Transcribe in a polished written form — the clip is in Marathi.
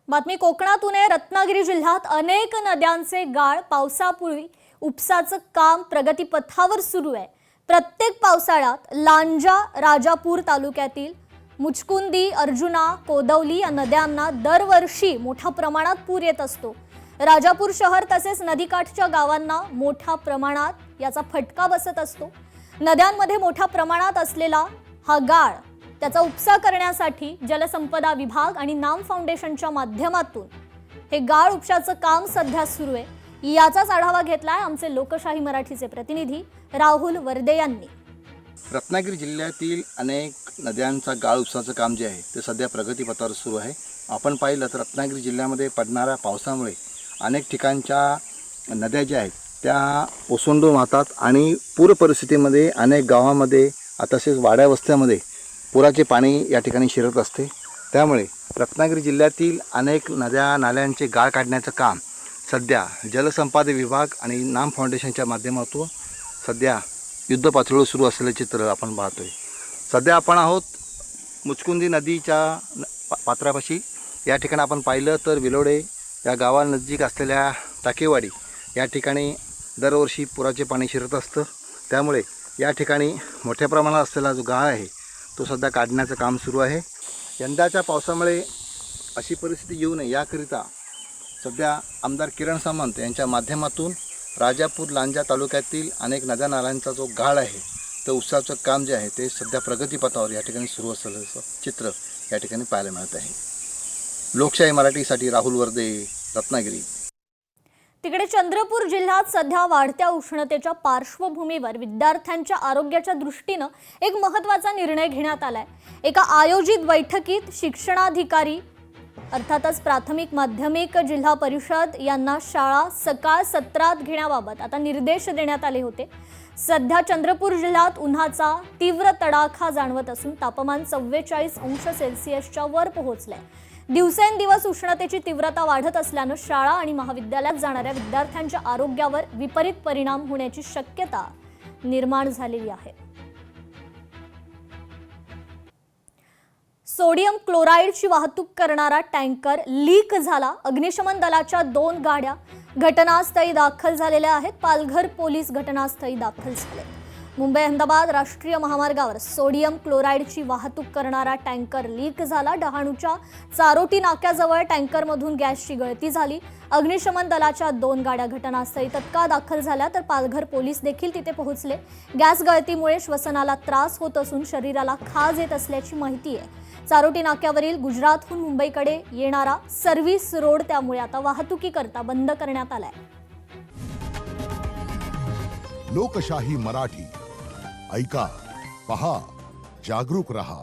बातमी कोकणातून आहे। रत्नागिरी जिल्ह्यात अनेक नद्यांचे गाळ पावसापूर्वी उपसाचं काम प्रगतीपथावर सुरू आहे। प्रत्येक पावसाळ्यात लांजा राजापूर तालुक्यातील मुचकुंदी, अर्जुना, कोदवली या नद्यांना दरवर्षी मोठ्या प्रमाणात पूर येत असतो। राजापूर शहर तसेच नदीकाठच्या गावांना मोठ्या प्रमाणात याचा फटका बसत असतो। नद्यांमध्ये मोठ्या प्रमाणात असलेला हा गाळ त्याचा उपसा करण्यासाठी जलसंपदा विभाग आणि नाम फाउंडेशनच्या माध्यमातून हे गाळ उपशाचं काम सध्या सुरू आहे। याचाच आढावा घेतलाय आमचे लोकशाही मराठीचे प्रतिनिधी राहुल वर्दे यांनी। रत्नागिरी जिल्ह्यातील अनेक नद्यांचा गाळ उपसाचं काम जे आहे ते सध्या प्रगतीपथावर सुरू आहे। आपण पाहिलं तर रत्नागिरी जिल्ह्यामध्ये पडणाऱ्या पावसामुळे अनेक ठिकाणच्या नद्या ज्या आहेत त्या ओसंडून वाहतात आणि पूर परिस्थितीमध्ये अनेक गावांमध्ये तसेच वाड्या वस्त्यामध्ये पुराचे पाणी या ठिकाणी शिरत असते। त्यामुळे रत्नागिरी जिल्ह्यातील अनेक नद्या नाल्यांचे गाळ काढण्याचं काम सध्या जलसंपदा विभाग आणि नाम फाउंडेशनच्या माध्यमातून सध्या युद्ध पातळीवर सुरू असलेले चित्र आपण पाहतोय। सध्या आपण आहोत मुचकुंदी नदीच्या पात्रापाशी। या ठिकाणी आपण पाहिलं तर विलोडे या गावानजीक असलेल्या टाकेवाडी या ठिकाणी दरवर्षी पुराचे पाणी शिरत असतं। त्यामुळे या ठिकाणी मोठ्या प्रमाणात असलेला जो गाळ आहे तो सध्या काढण्याचं काम सुरू आहे। यंदाच्या पावसामुळे अशी परिस्थिती येऊ नये याकरिता सध्या आमदार किरण सामंत यांच्या माध्यमातून राजापूर लांजा तालुक्यातील अनेक नद्या नाल्यांचा जो गाळ आहे तर उपसाचं काम जे आहे ते सध्या प्रगतीपथावर या ठिकाणी सुरू असलेलं चित्र या ठिकाणी पाहायला मिळत आहे। लोकशाही मराठीसाठी राहुल वर्दे, रत्नागिरी। तिकडे चंद्रपूर जिल्ह्यात सध्या वाढत्या उष्णतेच्या पार्श्वभूमीवर विद्यार्थ्यांच्या आरोग्याच्या दृष्टीने एक महत्त्वाचा निर्णय घेण्यात आलाय। एका आयोजित बैठकीत शिक्षणाधिकारी अर्थातच प्राथमिक माध्यमिक जिल्हा परिषद यांना शाळा सकाळ सत्रात घेण्याबाबत आता निर्देश देण्यात आले होते। सध्या चंद्रपूर जिल्ह्यात उन्हाचा तीव्र तडाखा जाणवत असून तापमान 44 अंश सेल्सिअसच्या वर पोहोचलंय। दिवसेंदिवस उष्णतेची तीव्रता वाढत असल्याने शाळा आणि महाविद्यालयात जाणाऱ्या विद्यार्थ्यांच्या आरोग्यावर विपरीत परिणाम होण्याची शक्यता निर्माण झालेली आहे। सोडियम क्लोराईडची वाहतूक करणारा टँकर लीक झाला। अग्निशमन दलाच्या 2 गाड्या घटनास्थळी दाखल झालेल्या आहेत। पालघर पोलीस घटनास्थळी दाखल झाले। मुंबई अहमदाबाद राष्ट्रीय महामार्गावर सोडियम क्लोराईडची वाहतूक करणारा टँकर लीक झाला। डहाणूच्या चारोटी नाक्याजवळ टँकरमधून गॅसची गळती झाली। अग्निशमन दलाच्या 2 गाड्या घटनास्थळी तत्काळ दाखल झाल्या तर पालघर पोलीस देखील तिथे पोहोचले। गॅस गळतीमुळे श्वसनाला त्रास होत असून शरीराला खाज येत असल्याची माहिती आहे। चारोटी नाक्यावरील गुजरातहून मुंबईकडे येणारा सर्व्हिस रोड त्यामुळे आता वाहतुकीकरता बंद करण्यात आलाय। लोकशाही मराठी ऐका, पहा, जागरूक रहा।